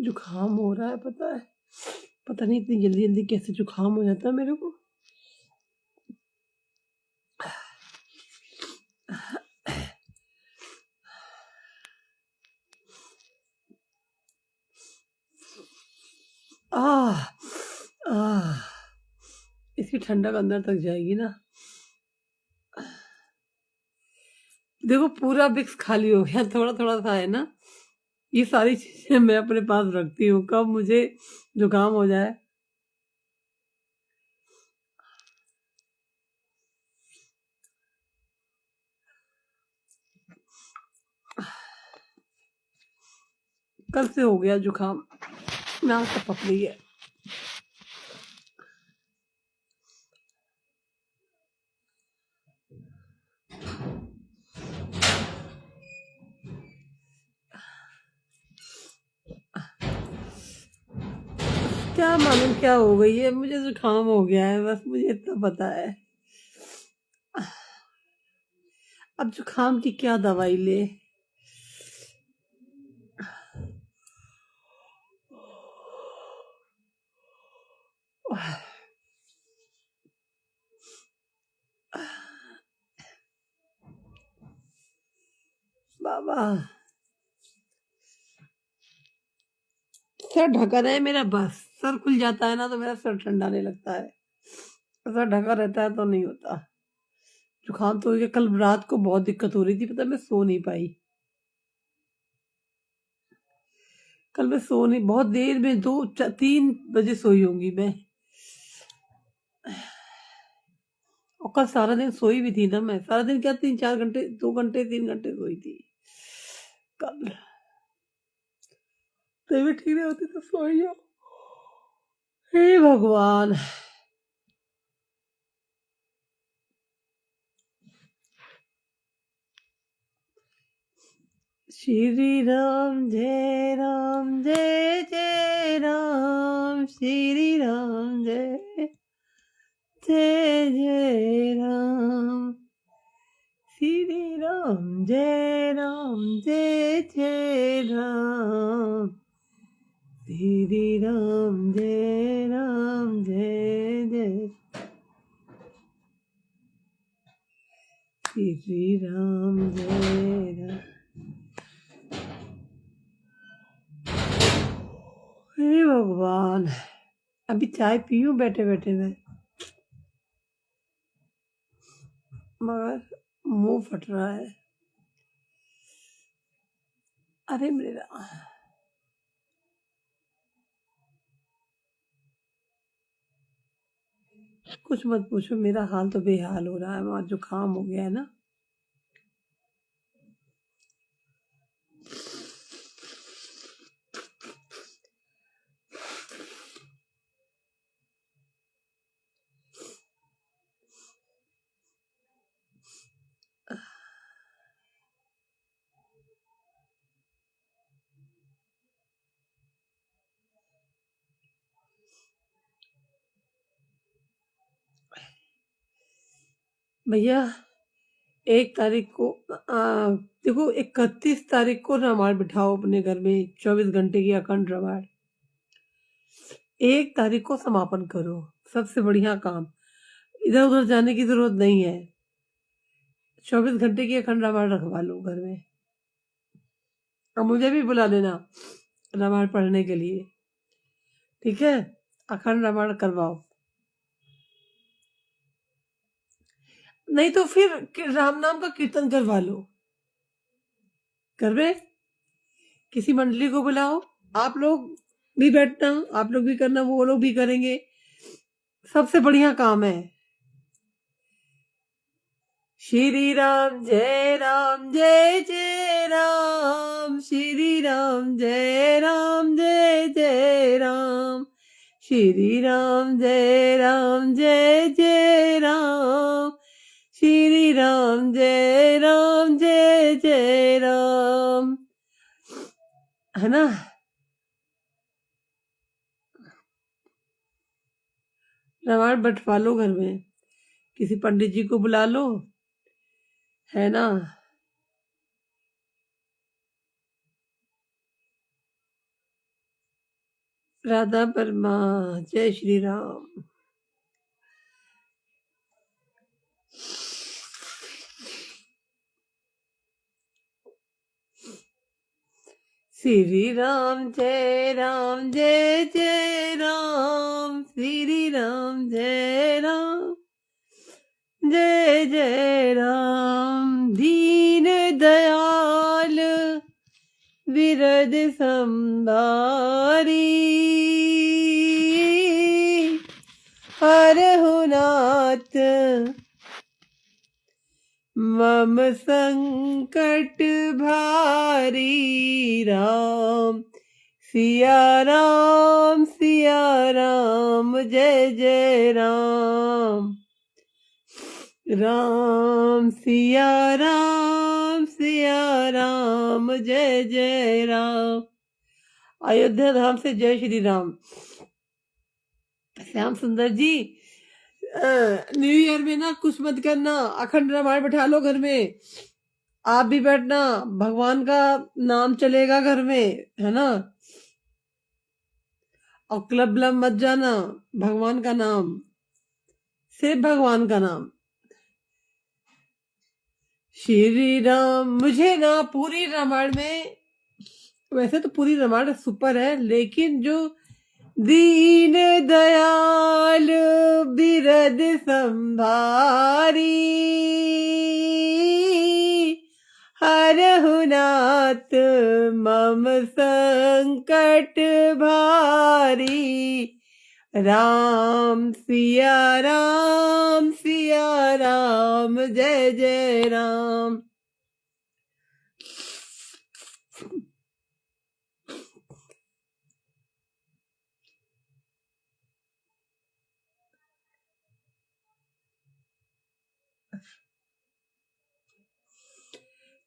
जुकाम हो रहा है, पता है। पता नहीं इतनी जल्दी जल्दी कैसे जुकाम हो जाता है मेरे को। आह आह इसकी ठंडक अंदर तक जाएगी ना। देखो पूरा बिक्स खाली हो गया, थोड़ा थोड़ा सा है ना। ये सारी चीजें मैं अपने पास रखती हूँ, कब मुझे जुकाम हो जाए। कल से हो गया जुकाम, नाक टपक रही है। क्या मालूम क्या हो गई है, मुझे जुकाम हो गया है, बस मुझे इतना पता है। अब जुकाम की क्या दवाई ले। बाबा सर ढका रहे मेरा, बस सर खुल जाता है ना तो मेरा सर ठंडाने लगता है। सर ढका रहता है तो नहीं होता। जुकाम तो हो गया, कल रात को बहुत दिक्कत हो रही थी, पता मैं सो नहीं पाई। कल मैं सो नहीं, बहुत देर में 3 बजे सोई होंगी मैं। और कल सारा दिन सोई भी थी ना मैं, सारा दिन क्या 3-4 घंटे, 2 घंटे 3 घंटे सोई थी कल। तबीयत ठीक नहीं होती तो सोई हो। हे भगवान। श्री राम जय राम जय जय राम, श्री राम जय जय जय राम, श्री राम जय जय राम, श्री राम जय जय, श्री राम जय राम। हे भगवान, अभी चाय पीऊं बैठे बैठे मैं, मगर मुंह फट रहा है। अरे मेरा कुछ मत पूछो, मेरा हाल तो बेहाल हो रहा है, वहां जुकाम हो गया है ना। भैया 1 तारीख को देखो 31 तारीख को रामायण बिठाओ अपने घर में, 24 घंटे की अखंड रामायण। 1 तारीख को समापन करो, सबसे बढ़िया काम। इधर उधर जाने की जरूरत नहीं है, 24 घंटे की अखंड रामायण रखवा लो घर में। और मुझे भी बुला लेना रामायण पढ़ने के लिए, ठीक है। अखंड रामायण करवाओ, नहीं तो फिर राम नाम का कीर्तन करवा लो घर में। किसी मंडली को बुलाओ, आप लोग भी बैठना, आप लोग भी करना, वो लोग भी करेंगे, सबसे बढ़िया काम है। श्री राम जय जय राम, श्री राम जय जय राम, श्री राम जय जय राम, श्री राम जय जय राम, है ना। रामायण बंटवा लो घर में, किसी पंडित जी को बुला लो, है ना। राधा परमा, जय श्री राम। श्री राम जय राम, जय जय राम। श्री राम जय राम, जय जय राम। दीन दयाल विरद संभारी, हरहु नाथ मम संकट भारी। राम सिया राम, जय जय राम। राम सिया राम, जय जय राम। अयोध्या धाम से जय श्री राम। श्याम सुंदर जी, न्यू ईयर में ना कुछ मत करना, अखंड रामायण बैठा लो घर में। आप भी बैठना, भगवान का नाम चलेगा घर में, है ना। और क्लब व्लब मत जाना, भगवान का नाम, सिर्फ भगवान का नाम। श्री राम। मुझे ना पूरी रामायण में, वैसे तो पूरी रामायण सुपर है, लेकिन जो दीन दयाल बिरद संभारी, हरहु नाथ मम संकट भारी। राम सिया राम, जय जय राम।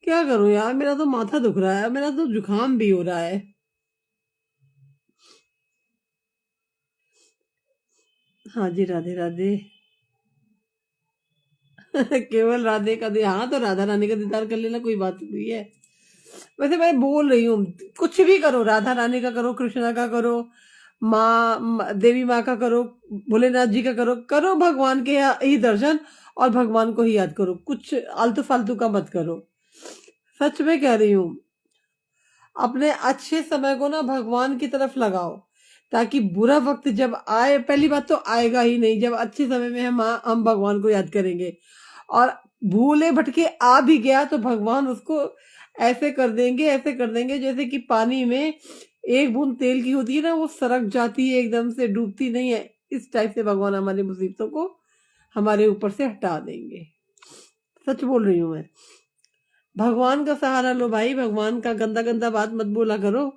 क्या करूं यार, मेरा तो माथा दुख रहा है, मेरा तो जुकाम भी हो रहा है। हाँ जी, राधे राधे। केवल राधे का हाँ, तो राधा रानी का दीदार कर लेना, कोई बात नहीं है। वैसे मैं बोल रही हूँ, कुछ भी करो, राधा रानी का करो, कृष्णा का करो, देवी माँ का करो, भोलेनाथ जी का करो, करो भगवान के ही दर्शन और भगवान को ही याद करो, कुछ आलतू फालतू का मत करो। सच में कह रही हूँ, अपने अच्छे समय को ना भगवान की तरफ लगाओ, ताकि बुरा वक्त जब आए, पहली बात तो आएगा ही नहीं, जब अच्छे समय में हम भगवान को याद करेंगे। और भूले भटके आ भी गया तो भगवान उसको ऐसे कर देंगे जैसे कि पानी में एक बूंद तेल की होती है ना, वो सरक जाती है, एकदम से डूबती नहीं है। इस टाइप से भगवान हमारी मुसीबतों को हमारे ऊपर से हटा देंगे। सच बोल रही हूँ मैं। भगवान का सहारा लो भाई, भगवान का गंदा गंदा बात मत बोला करो,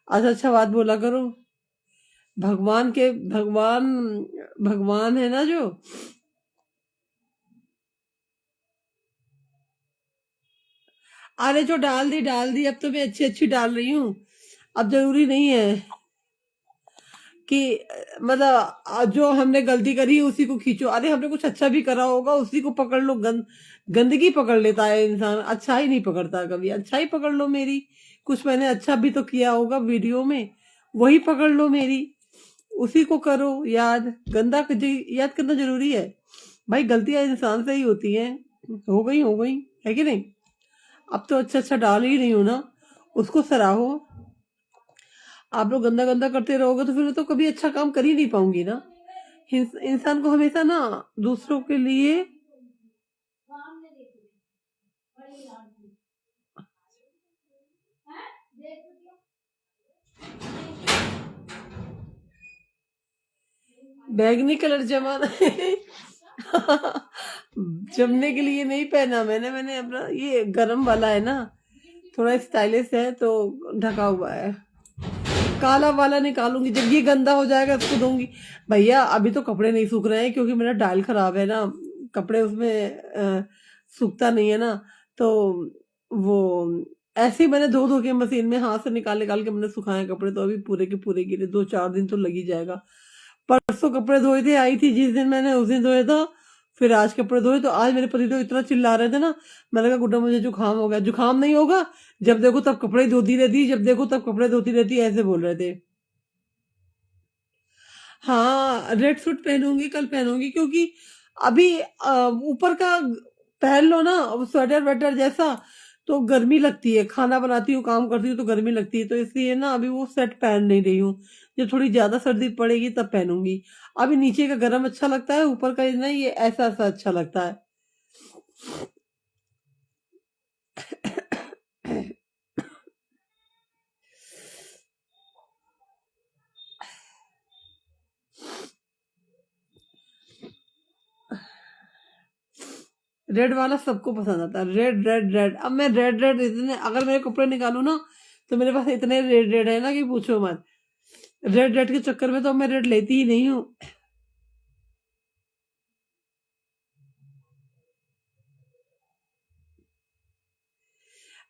अच्छा बात बोला करो। भगवान है ना जो। अरे जो डाल दी, अब तो मैं अच्छी डाल रही हूँ। अब जरूरी नहीं है कि मतलब जो हमने गलती करी है उसी को खींचो। अरे हमने कुछ अच्छा भी करा होगा, उसी को पकड़ लो। गंदगी पकड़ लेता है इंसान, अच्छा ही नहीं पकड़ता कभी। अच्छा ही पकड़ लो मेरी, कुछ मैंने अच्छा भी तो किया होगा वीडियो में, वही पकड़ लो मेरी, उसी को करो याद। गंदा याद करना जरूरी है भाई, गलतियां इंसान से ही होती हैं। हो गई है कि नहीं। अब तो अच्छा डाल ही रही हूँ ना, उसको सराहो। आप लोग गंदा गंदा करते रहोगे तो फिर तो कभी अच्छा काम कर ही नहीं पाऊंगी ना। इंसान को हमेशा ना दूसरों के लिए बैगनी कलर जमाना जमने के लिए नहीं पहना मैंने अपना ये गरम वाला है ना, थोड़ा स्टाइलिश है तो ढका हुआ है। काला वाला निकालूंगी जब ये गंदा हो जाएगा, इसको दूंगी। भैया अभी तो कपड़े नहीं सूख रहे हैं क्योंकि मेरा डायल खराब है ना, कपड़े उसमें सूखता नहीं है ना, तो वो ऐसे ही मैंने धो के मशीन में हाथ से निकाल के मैंने सुखाए कपड़े, तो अभी पूरे के पूरे गिरे, 2-4 दिन तो लग ही जाएगा। परसों कपड़े धोए थे, आई थी जिस दिन मैंने उस दिन धोया था, फिर आज कपड़े धोए तो आज मेरे पति तो इतना चिल्ला रहे थे ना, मैंने कहा गुड्डा मुझे जुकाम हो गया। जुकाम नहीं होगा, जब देखो तब कपड़े धोती रहती, जब देखो तब कपड़े धोती रहती, ऐसे बोल रहे थे। हाँ, रेड सूट पहनूंगी, कल पहनूंगी, क्योंकि अभी ऊपर का पहन लो ना स्वेटर वेटर जैसा, तो गर्मी लगती है, खाना बनाती हूँ काम करती हूँ तो गर्मी लगती है, तो इसलिए ना अभी वो सेट पहन नहीं रही हूँ। जब थोड़ी ज्यादा सर्दी पड़ेगी तब पहनूंगी। अभी नीचे का गर्म अच्छा लगता है, ऊपर का ना ये ऐसा ऐसा अच्छा लगता है। रेड वाला सबको पसंद आता है, रेड रेड रेड। अब मैं रेड रेड इतने, अगर मेरे कपड़े निकालू ना तो मेरे पास इतने रेड रेड है ना कि पूछो मत। रेड रेड के चक्कर में तो मैं रेड लेती ही नहीं हूँ।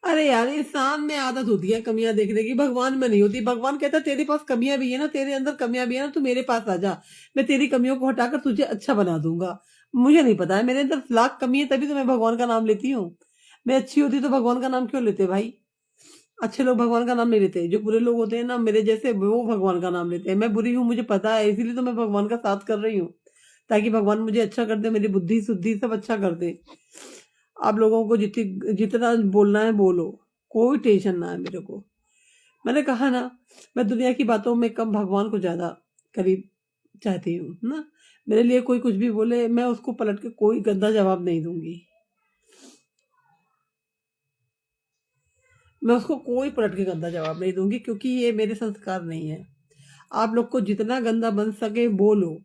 अरे यार, इंसान में आदत होती है कमियां देखने की, भगवान में नहीं होती। भगवान कहता है तेरे पास कमियां भी है ना, तेरे अंदर कमियां भी है ना, तू मेरे पास आ जा, मैं तेरी कमियों को हटाकर तुझे अच्छा बना दूंगा। मुझे नहीं पता है, मेरे अंदर लाख कमी है तभी तो मैं भगवान का नाम लेती हूँ। मैं अच्छी होती तो भगवान का नाम क्यों लेते भाई? अच्छे लोग भगवान का नाम नहीं लेते, जो बुरे लोग होते हैं ना मेरे जैसे, वो भगवान का नाम लेते हैं। मैं बुरी हूँ मुझे पता है, इसीलिए तो मैं भगवान का साथ कर रही हूँ, ताकि भगवान मुझे अच्छा कर दे, मेरी बुद्धि शुद्धि सब अच्छा कर दे। आप लोगों को जितना बोलना है बोलो, कोई टेंशन ना है मेरे को। मैंने कहा ना, मैं दुनिया की बातों में कम, भगवान को ज्यादा करीब चाहती हूँ ना। मेरे लिए कोई कुछ भी बोले, मैं उसको पलट के कोई गंदा जवाब नहीं दूंगी। मैं उसको कोई पलट के गंदा जवाब नहीं दूंगी, क्योंकि ये मेरे संस्कार नहीं है। आप लोग को जितना गंदा बन सके बोलो,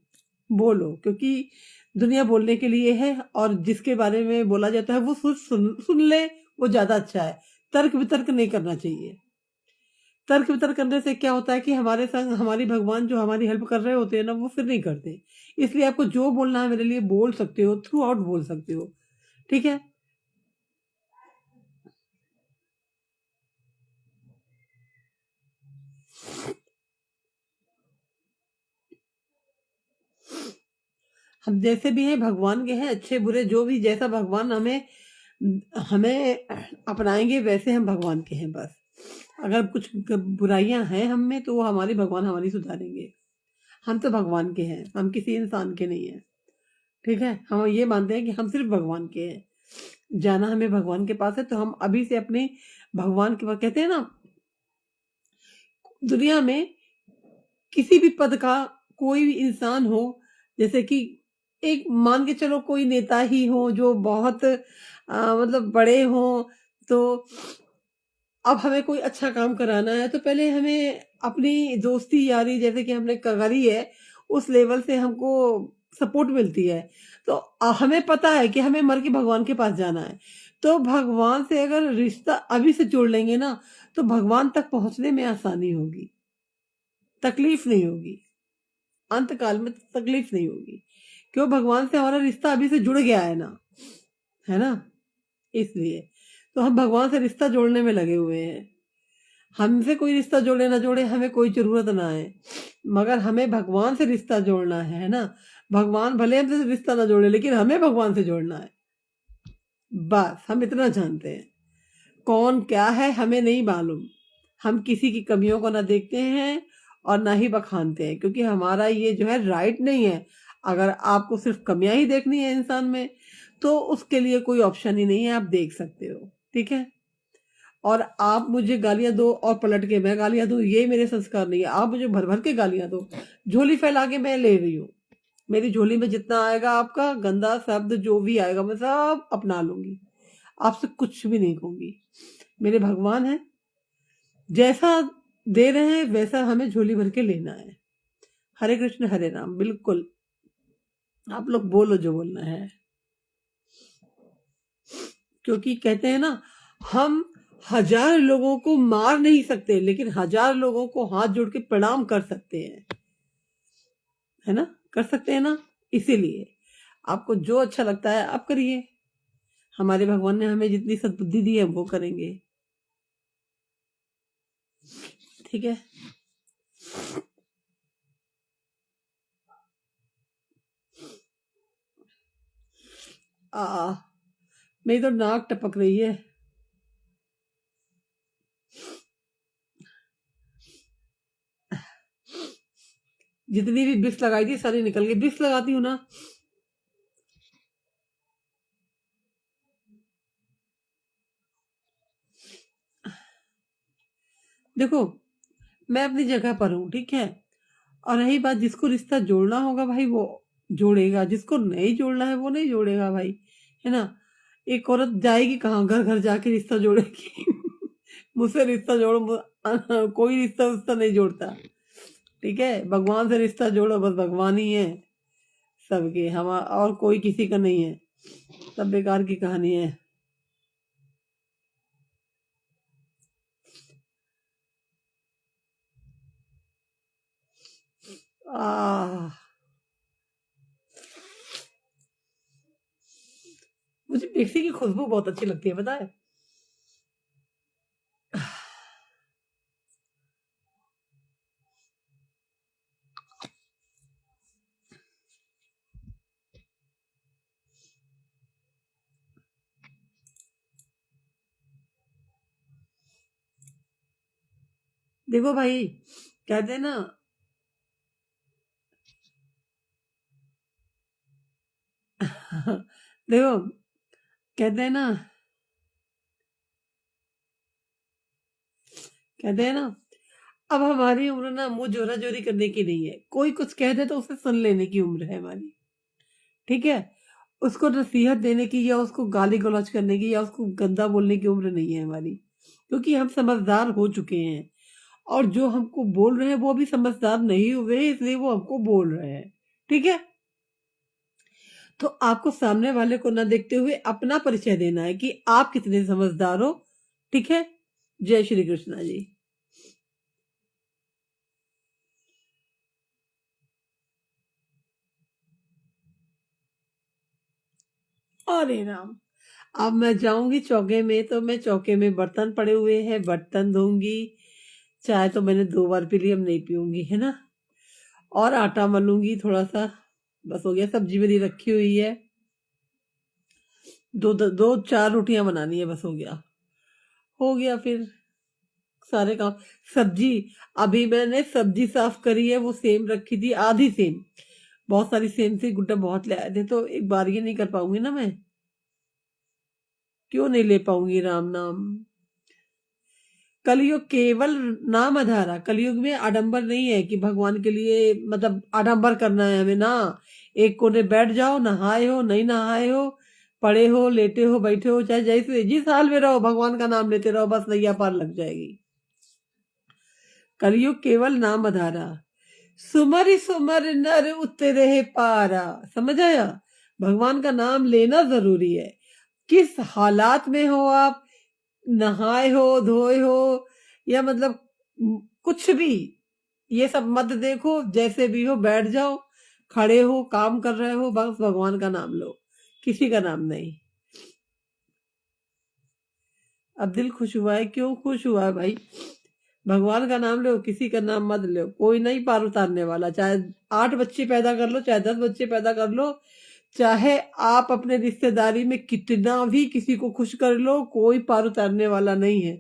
बोलो, क्योंकि दुनिया बोलने के लिए है, और जिसके बारे में बोला जाता है वो सुन ले, वो ज्यादा अच्छा है। तर्क वितर्क नहीं करना चाहिए। तर्क वितर्क करने से क्या होता है कि हमारे संग हमारी भगवान जो हमारी हेल्प कर रहे होते हैं ना, वो फिर नहीं करते। इसलिए आपको जो बोलना है मेरे लिए बोल सकते हो, थ्रू आउट बोल सकते हो, ठीक है। हम जैसे भी हैं भगवान के हैं, अच्छे बुरे जो भी, जैसा भगवान हमें हमें अपनाएंगे वैसे हम भगवान के हैं बस। अगर कुछ बुराइयां हैं हम में तो वो हमारी भगवान हमारी सुधारेंगे। हम तो भगवान के हैं, हम किसी इंसान के नहीं हैं, ठीक है। हम ये मानते हैं कि हम सिर्फ भगवान के हैं, जाना हमें भगवान के पास है, तो हम अभी से अपने भगवान के पास, कहते हैं ना, दुनिया में किसी भी पद का कोई भी इंसान हो, जैसे कि एक मान के चलो कोई नेता ही हो जो बहुत मतलब बड़े हो, तो अब हमें कोई अच्छा काम कराना है तो पहले हमें अपनी दोस्ती यारी जैसे कि हमने करी है, उस लेवल से हमको सपोर्ट मिलती है। तो हमें पता है कि हमें मर के भगवान के पास जाना है, तो भगवान से अगर रिश्ता अभी से जोड़ लेंगे ना, तो भगवान तक पहुंचने में आसानी होगी, तकलीफ नहीं होगी, अंत काल में तकलीफ नहीं होगी। क्यों? भगवान से हमारा रिश्ता अभी से जुड़ गया है ना, है ना, इसलिए तो हम भगवान से रिश्ता जोड़ने में लगे हुए हैं। हमसे कोई रिश्ता जोड़े ना जोड़े, हमें कोई जरूरत ना है, मगर हमें भगवान से रिश्ता जोड़ना है ना। भगवान भले हमसे रिश्ता ना जोड़े, लेकिन हमें भगवान से जोड़ना है, बस हम इतना जानते हैं। कौन क्या है हमें नहीं मालूम। हम किसी की कमियों को ना देखते हैं और ना ही बखानते हैं, क्योंकि हमारा ये जो है राइट नहीं है। अगर आपको सिर्फ कमियां ही देखनी है इंसान में, तो उसके लिए कोई ऑप्शन ही नहीं है, आप देख सकते हो, ठीक है। और आप मुझे गालियां दो और पलट के मैं गालियां दूं, ये मेरे संस्कार नहीं है। आप मुझे भर भर के गालियां दो, झोली फैला के मैं ले रही हूँ। मेरी झोली में जितना आएगा आपका गंदा शब्द जो भी आएगा मैं सब अपना लूंगी, आपसे कुछ भी नहीं कहूंगी। मेरे भगवान है, जैसा दे रहे हैं वैसा हमें झोली भर के लेना है। हरे कृष्ण हरे राम, बिल्कुल। आप लोग बोलो जो बोलना है, क्योंकि कहते हैं ना, हम हजार लोगों को मार नहीं सकते, लेकिन हजार लोगों को हाथ जोड़ के प्रणाम कर सकते हैं, है ना, कर सकते हैं ना। इसीलिए आपको जो अच्छा लगता है आप करिए। हमारे भगवान ने हमें जितनी सद्बुद्धि दी है वो करेंगे, ठीक है। आ मेरी तो नाक टपक रही है। जितनी भी विक्स लगाई थी सारी निकल गई। विक्स लगाती हूँ ना। देखो मैं अपनी जगह पर हूँ, ठीक है। और रही बात, जिसको रिश्ता जोड़ना होगा भाई वो जोड़ेगा, जिसको नहीं जोड़ना है वो नहीं जोड़ेगा भाई, है ना। एक औरत जाएगी कहाँ, घर घर जाके रिश्ता जोड़ेगी। मुझसे रिश्ता जोड़ो, कोई रिश्ता उसका नहीं जोड़ता, ठीक है। भगवान से रिश्ता जोड़ो, बस भगवान ही है सबके, हम और कोई किसी का नहीं है। सब बेकार की कहानी है। आह, मुझे मिक्सी की खुशबू बहुत अच्छी लगती है, पता है। देखो भाई, कहते हैं ना, देखो कहते हैं ना, कहते हैं ना, अब हमारी उम्र ना मुंह जोरा जोरी करने की नहीं है। कोई कुछ कह दे तो उसे सुन लेने की उम्र है हमारी, ठीक है। उसको नसीहत देने की या उसको गाली गलौज करने की या उसको गंदा बोलने की उम्र नहीं है हमारी, क्योंकि हम समझदार हो चुके हैं। और जो हमको बोल रहे हैं वो भी समझदार नहीं हुए हैं, इसलिए वो हमको बोल रहे हैं, ठीक है। तो आपको सामने वाले को ना देखते हुए अपना परिचय देना है कि आप कितने समझदार हो, ठीक है। जय श्री कृष्णा जी। अरे राम, अब मैं जाऊंगी चौके में, तो मैं चौके में बर्तन पड़े हुए हैं, बर्तन धोऊंगी। चाय तो मैंने 2 बार पी ली, अब नहीं पीऊंगी, है ना। और आटा मलूंगी थोड़ा सा, बस हो गया। सब्जी मेरी रखी हुई है, दो 4 रोटियां बनानी है, बस हो गया, हो गया फिर सारे काम। सब्जी, अभी मैंने सब्जी साफ करी है, वो सेम रखी थी, आधी सेम। बहुत सारी सेम थी, गुड्डा बहुत ले आए थे, तो एक बार ये नहीं कर पाऊंगी ना मैं। क्यों नहीं ले पाऊंगी, राम नाम। कलयुग केवल नाम आधारा, कलयुग में आडंबर नहीं है कि भगवान के लिए मतलब आडंबर करना है हमें ना। एक कोने बैठ जाओ, नहाए हो नहीं नहाए हो, पड़े हो लेटे हो बैठे हो, चाहे जैसे जिस हाल में रहो भगवान का नाम लेते रहो, बस नैया पार लग जाएगी। कलयुग केवल नाम आधारा, सुमर सुमर नर उतरे पारा, समझ आया। भगवान का नाम लेना जरूरी है। किस हालात में हो आप, नहाए हो धोए हो या मतलब कुछ भी, ये सब मत देखो, जैसे भी हो बैठ जाओ, खड़े हो काम कर रहे हो, बस भगवान का नाम लो, किसी का नाम नहीं। अब दिल खुश हुआ है, क्यों खुश हुआ है भाई। भगवान का नाम लो, किसी का नाम मत लो। कोई नहीं पार उतारने वाला, चाहे 8 बच्चे पैदा कर लो, चाहे 10 बच्चे पैदा कर लो, चाहे आप अपने रिश्तेदारी में कितना भी किसी को खुश कर लो, कोई पार उतारने वाला नहीं है।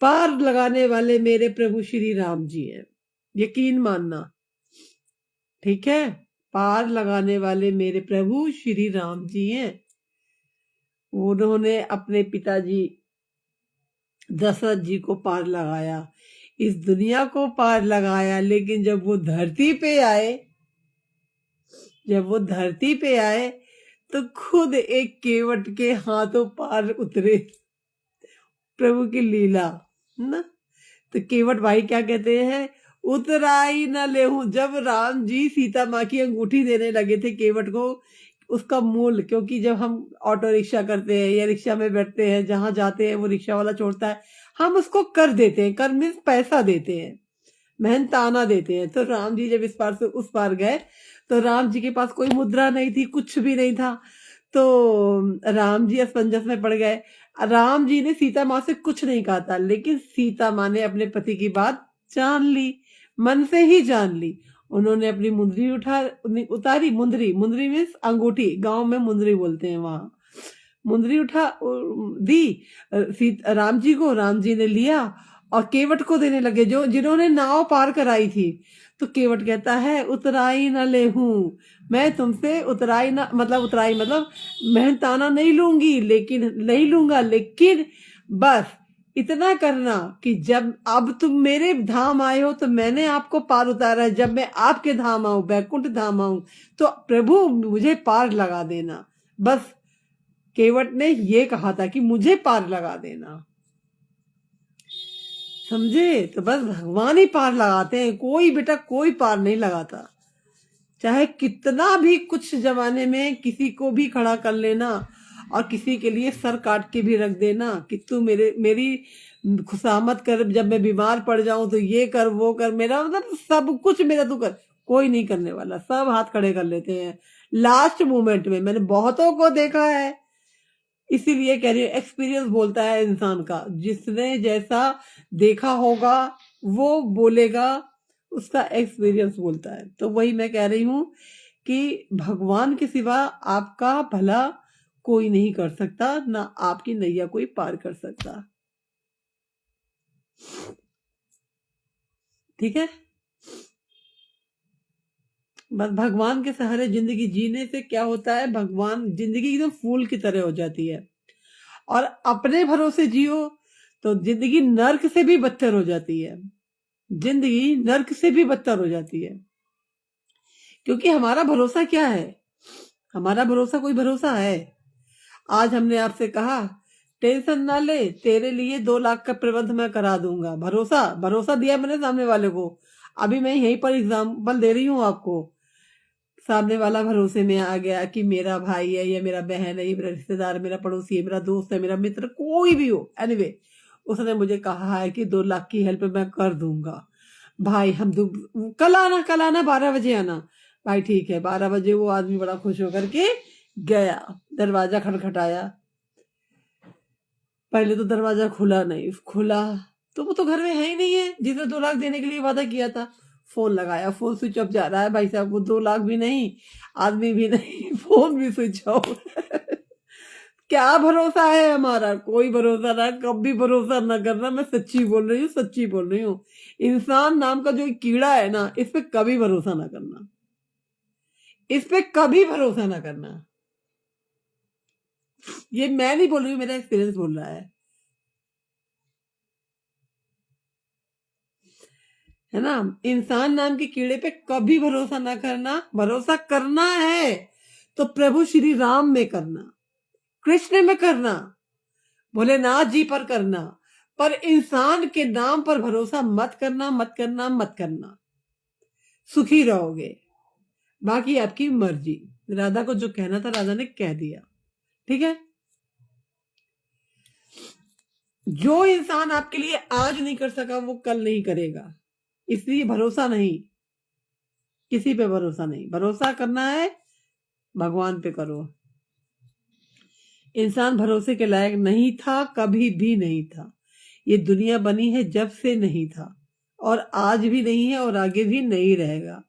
पार लगाने वाले मेरे प्रभु श्री राम जी हैं, यकीन मानना, ठीक है। पार लगाने वाले मेरे प्रभु श्री राम जी हैं। उन्होंने अपने पिताजी दशरथ जी को पार लगाया, इस दुनिया को पार लगाया, लेकिन जब वो धरती पे आए, जब वो धरती पे आए तो खुद एक केवट के हाथों पार उतरे। प्रभु की लीला ना। तो केवट भाई क्या कहते हैं, उतराई न लेहूं। जब राम जी सीता माँ की अंगूठी देने लगे थे केवट को, उसका मूल, क्योंकि जब हम ऑटो रिक्शा करते हैं या रिक्शा में बैठते हैं, जहां जाते हैं वो रिक्शा वाला छोड़ता है, हम उसको कर देते हैं। कर मीन्स पैसा देते हैं, मेहनताना देते हैं। तो राम जी जब इस पार से उस पार गए, तो राम जी के पास कोई मुद्रा नहीं थी, कुछ भी नहीं था। तो राम जी असमंजस में पड़ गए। राम जी ने सीता माँ से कुछ नहीं कहा था, लेकिन सीता माँ ने अपने पति की बात जान ली, मन से ही जान ली। उन्होंने अपनी मुंदरी उतारी, मुंदरी, मुंदरी मीन्स अंगूठी, गांव में मुंदरी बोलते हैं वहां। मुंदरी दी राम जी को, राम जी ने लिया और केवट को देने लगे, जो जिन्होंने नाव पार कराई थी। तो केवट कहता है उतराई न ले हूं, मैं तुमसे उतराई मतलब मेहनताना नहीं लूंगी, लेकिन नहीं लूंगा, लेकिन बस इतना करना कि जब अब तुम मेरे धाम आए हो तो मैंने आपको पार उतारा है, जब मैं आपके धाम आऊं, बैकुंठ धाम आऊं, तो प्रभु मुझे पार लगा देना। बस केवट ने ये कहा था कि मुझे पार लगा देना, समझे? तो बस भगवान ही पार लगाते हैं, कोई बेटा कोई पार नहीं लगाता। चाहे कितना भी कुछ जमाने में किसी को भी खड़ा कर लेना और किसी के लिए सर काट के भी रख देना कि तू मेरी खुशामद कर, जब मैं बीमार पड़ जाऊं तो ये कर वो कर, मेरा मतलब सब कुछ मेरा तू कर, कोई नहीं करने वाला। सब हाथ खड़े कर लेते हैं लास्ट मोमेंट में, मैंने बहुतों को देखा है। इसीलिए कह रही हूँ, एक्सपीरियंस बोलता है इंसान का, जिसने जैसा देखा होगा वो बोलेगा, उसका एक्सपीरियंस बोलता है। तो वही मैं कह रही हूँ कि भगवान के सिवा आपका भला कोई नहीं कर सकता, ना आपकी नैया कोई पार कर सकता। ठीक है, बस भगवान के सहारे जिंदगी जीने से क्या होता है, भगवान जिंदगी एकदम फूल की तरह हो जाती है। और अपने भरोसे जियो तो जिंदगी नर्क से भी बदतर हो जाती है, जिंदगी नर्क से भी बदतर हो जाती है। क्योंकि हमारा भरोसा क्या है? हमारा भरोसा कोई भरोसा है? आज हमने आपसे कहा टेंशन ना ले, तेरे लिए 2 लाख का प्रबंध मैं करा दूंगा। भरोसा दिया मैंने सामने वाले को। अभी मैं यहीं पर एग्जाम्पल दे रही हूँ आपको। सामने वाला भरोसे में आ गया कि मेरा भाई है, या मेरा बहन है, या मेरा रिश्तेदार, मेरा पड़ोसी है, मेरा दोस्त है, मेरा मित्र, कोई भी हो, एनीवे उसने मुझे कहा है कि 2 लाख की हेल्प मैं कर दूंगा। भाई हम कल आना 12 बजे आना। भाई ठीक है, 12 बजे वो आदमी बड़ा खुश होकर के गया, दरवाजा खटखटाया। पहले तो दरवाजा खुला नहीं, खुला तो वो तो घर में है ही नहीं है जिसने 2 लाख देने के लिए वादा किया था। फोन लगाया, फोन स्विच ऑफ जा रहा है। भाई साहब को 2 लाख भी नहीं, आदमी भी नहीं, फोन भी स्विच ऑफ। क्या भरोसा है हमारा? कोई भरोसा ना, कभी भरोसा ना करना। मैं सच्ची बोल रही हूँ। इंसान नाम का जो कीड़ा है ना, इस पे कभी भरोसा ना करना, इस पे कभी भरोसा ना करना। ये मैं नहीं बोल रही हूँ, मेरा एक्सपीरियंस बोल रहा है ना। इंसान नाम के कीड़े पे कभी भरोसा ना करना। भरोसा करना है तो प्रभु श्री राम में करना, कृष्ण में करना, भोलेनाथ जी पर करना, पर इंसान के नाम पर भरोसा मत करना, मत करना, मत करना। सुखी रहोगे, बाकी आपकी मर्जी। राधा को जो कहना था राधा ने कह दिया, ठीक है। जो इंसान आपके लिए आज नहीं कर सका वो कल नहीं करेगा, इसलिए भरोसा नहीं, किसी पे भरोसा नहीं। भरोसा करना है भगवान पे करो। इंसान भरोसे के लायक नहीं था, कभी भी नहीं था। ये दुनिया बनी है जब से नहीं था, और आज भी नहीं है, और आगे भी नहीं रहेगा।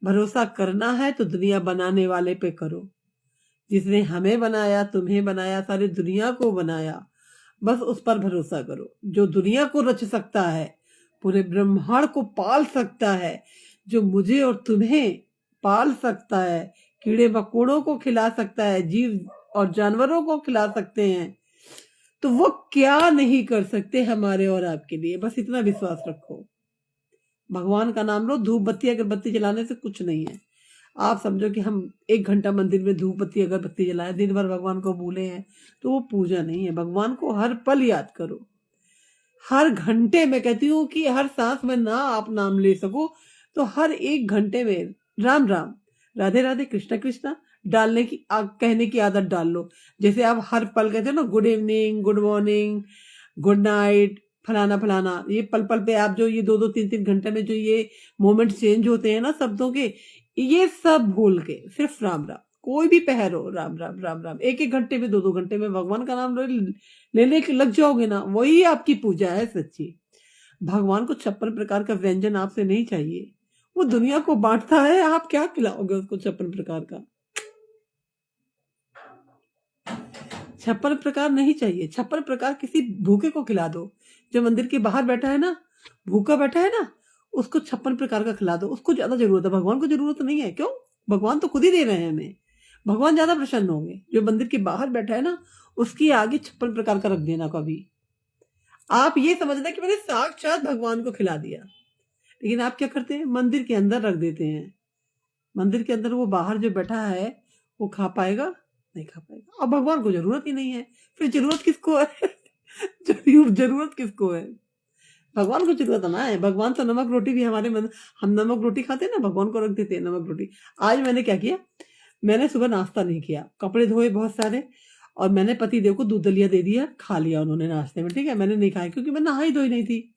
भरोसा करना है तो दुनिया बनाने वाले पे करो, जिसने हमें बनाया, तुम्हें बनाया, सारी दुनिया को बनाया। बस उस पर भरोसा करो, जो दुनिया को रच सकता है, पूरे ब्रह्मांड को पाल सकता है, जो मुझे और तुम्हें पाल सकता है, कीड़े मकोड़ों को खिला सकता है, जीव और जानवरों को खिला सकते हैं, तो वो क्या नहीं कर सकते हमारे और आपके लिए। बस इतना विश्वास रखो, भगवान का नाम लो। धूप बत्ती अगरबत्ती जलाने से कुछ नहीं है। आप समझो कि हम 1 घंटा मंदिर में धूप बत्ती अगरबत्ती जलाए, दिन भर भगवान को भूले हैं, तो वो पूजा नहीं है। भगवान को हर पल याद करो, हर घंटे में। कहती हूँ कि हर सांस में ना आप नाम ले सको तो हर 1 घंटे में राम राम, राधे राधे, कृष्णा कृष्णा डालने की कहने की आदत डाल लो। जैसे आप हर पल कहते हो ना, good evening, good morning, good night, फलाना फलाना, ये पल पल पे आप जो ये 2-2 3-3 घंटे में जो ये मोमेंट चेंज होते हैं ना शब्दों के, ये सब भूल के सिर्फ राम राम, कोई भी पहर हो, राम राम राम राम। 1-1 घंटे में, 2-2 घंटे में भगवान का नाम लेने के लग जाओगे ना, वही आपकी पूजा है सच्ची। भगवान को 56 प्रकार का व्यंजन आपसे नहीं चाहिए, वो दुनिया को बांटता है, आप क्या खिलाओगे उसको 56 प्रकार का? 56 प्रकार नहीं चाहिए। 56 प्रकार किसी भूखे को खिला दो, जो मंदिर के बाहर बैठा है ना, भूखा बैठा है ना, उसको 56 प्रकार का खिला दो। उसको ज्यादा जरूरत है, भगवान को जरूरत नहीं है। क्यों? भगवान तो खुद ही दे रहे हैं हमें। भगवान ज्यादा प्रसन्न होंगे। जो मंदिर के बाहर बैठा है ना, उसकी आगे 56 प्रकार का रख देना कभी। आप ये समझना कि मैंने साक्षात भगवान को खिला दिया, लेकिन आप क्या करते हैं? मंदिर के अंदर रख देते हैं। मंदिर के अंदर वो बाहर जो बैठा है वो खा पाएगा? नहीं खा पाएगा। अब भगवान को जरूरत ही नहीं है, फिर जरूरत किसको है? जरूरत किसको है? भगवान को जरूरत ना है। भगवान तो नमक रोटी भी हमारे हम नमक रोटी खाते हैं ना, भगवान को रख देते हैं नमक रोटी। आज मैंने क्या किया, मैंने सुबह नाश्ता नहीं किया, कपड़े धोए बहुत सारे, और मैंने पति देव को दूध दलिया दे दिया, खा लिया उन्होंने नाश्ते में। ठीक है, मैंने नहीं खाया क्योंकि मैं नहाई धोई नहीं थी।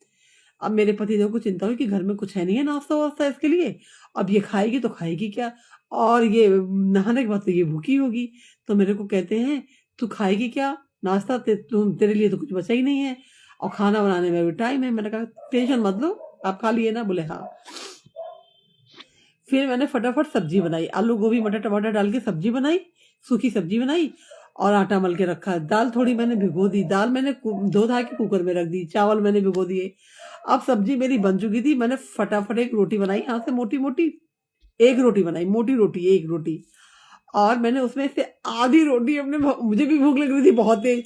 अब मेरे पति देव को चिंता हुई कि घर में कुछ है नहीं है नाश्ता वास्ता इसके लिए, अब ये खाएगी तो खाएगी क्या, और ये नहाने के बाद तो ये भूखी होगी। तो मेरे को कहते हैं तू खाएगी क्या नाश्ता, तेरे लिए तो कुछ बचा ही नहीं है, और खाना बनाने में भी टाइम है। मैंने कहा टेंशन मत लो, आप खा लिए ना? बोले हाँ। फिर मैंने फटाफट सब्जी बनाई, आलू गोभी मटर टमाटर डाल के सब्जी बनाई, सूखी सब्जी बनाई, और आटा मल के रखा। दाल थोड़ी मैंने भिगो दी, दाल मैंने धो धा के कुकर में रख दी, चावल मैंने भिगो दिए। अब सब्जी मेरी बन चुकी थी, मैंने फटाफट एक रोटी बनाई, यहाँ से मोटी मोटी एक रोटी बनाई, मोटी रोटी, एक रोटी, और मैंने उसमें से आधी रोटी अपने, मुझे भी भूख लग रही थी बहुत तेज,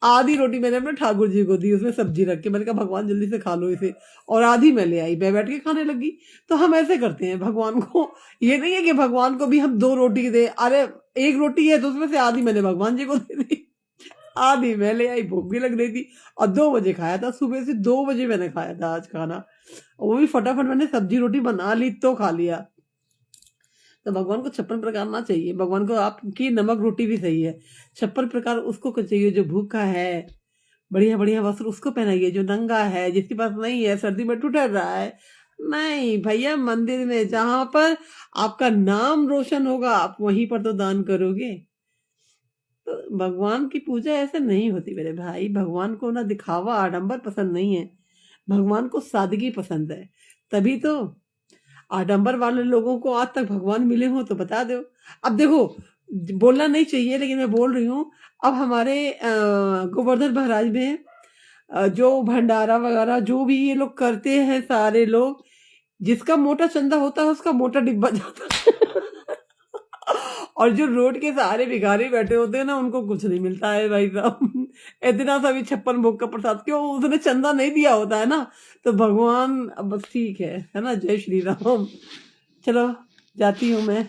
आधी रोटी मैंने अपने ठाकुर जी को दी, उसमें सब्जी रख के। मैंने कहा भगवान जल्दी से खा लो इसे, और आधी मैं ले आई, मैं बैठ के खाने लगी। तो हम ऐसे करते हैं भगवान को। ये नहीं है कि भगवान को भी हम 2 रोटी दे, अरे एक रोटी है तो उसमें से आधी मैंने भगवान जी को दे दी, आधी मैं ले आई, भूख भी लग रही थी, और 2 बजे खाया था, सुबह से 2 बजे मैंने खाया था आज खाना, वो भी फटाफट मैंने सब्जी रोटी बना ली तो खा लिया। तो भगवान को 56 प्रकार ना चाहिए। भगवान को आपकी नमक रोटी भी सही है, 56 प्रकार उसको चाहिए। जो भूखा है, बढ़िया बढ़िया वस्त्र उसको पहनाइए। जो नंगा है, जिसके पास नहीं है, सर्दी में ठुठर रहा है, नहीं भैया, मंदिर में जहां पर आपका नाम रोशन होगा आप वहीं पर तो दान करोगे। तो भगवान की पूजा ऐसे नहीं होती मेरे भाई। भगवान को ना दिखावा आडंबर पसंद नहीं है, भगवान को सादगी पसंद है। तभी तो आडंबर वाले लोगों को आज तक भगवान मिले हो तो बता दो। अब देखो, बोलना नहीं चाहिए लेकिन मैं बोल रही हूँ। अब हमारे गोवर्धन महाराज में जो भंडारा वगैरह जो भी ये लोग करते हैं, सारे लोग, जिसका मोटा चंदा होता है उसका मोटा डिब्बा जाता है और जो रोड के सहारे भिखारी बैठे होते हैं ना, उनको कुछ नहीं मिलता है भाई साहब। इतना सा भी 56 भोग का प्रसाद, क्यों? उसने चंदा नहीं दिया होता है ना। तो भगवान बस ठीक है ना। जय श्री राम। चलो जाती हूँ मैं।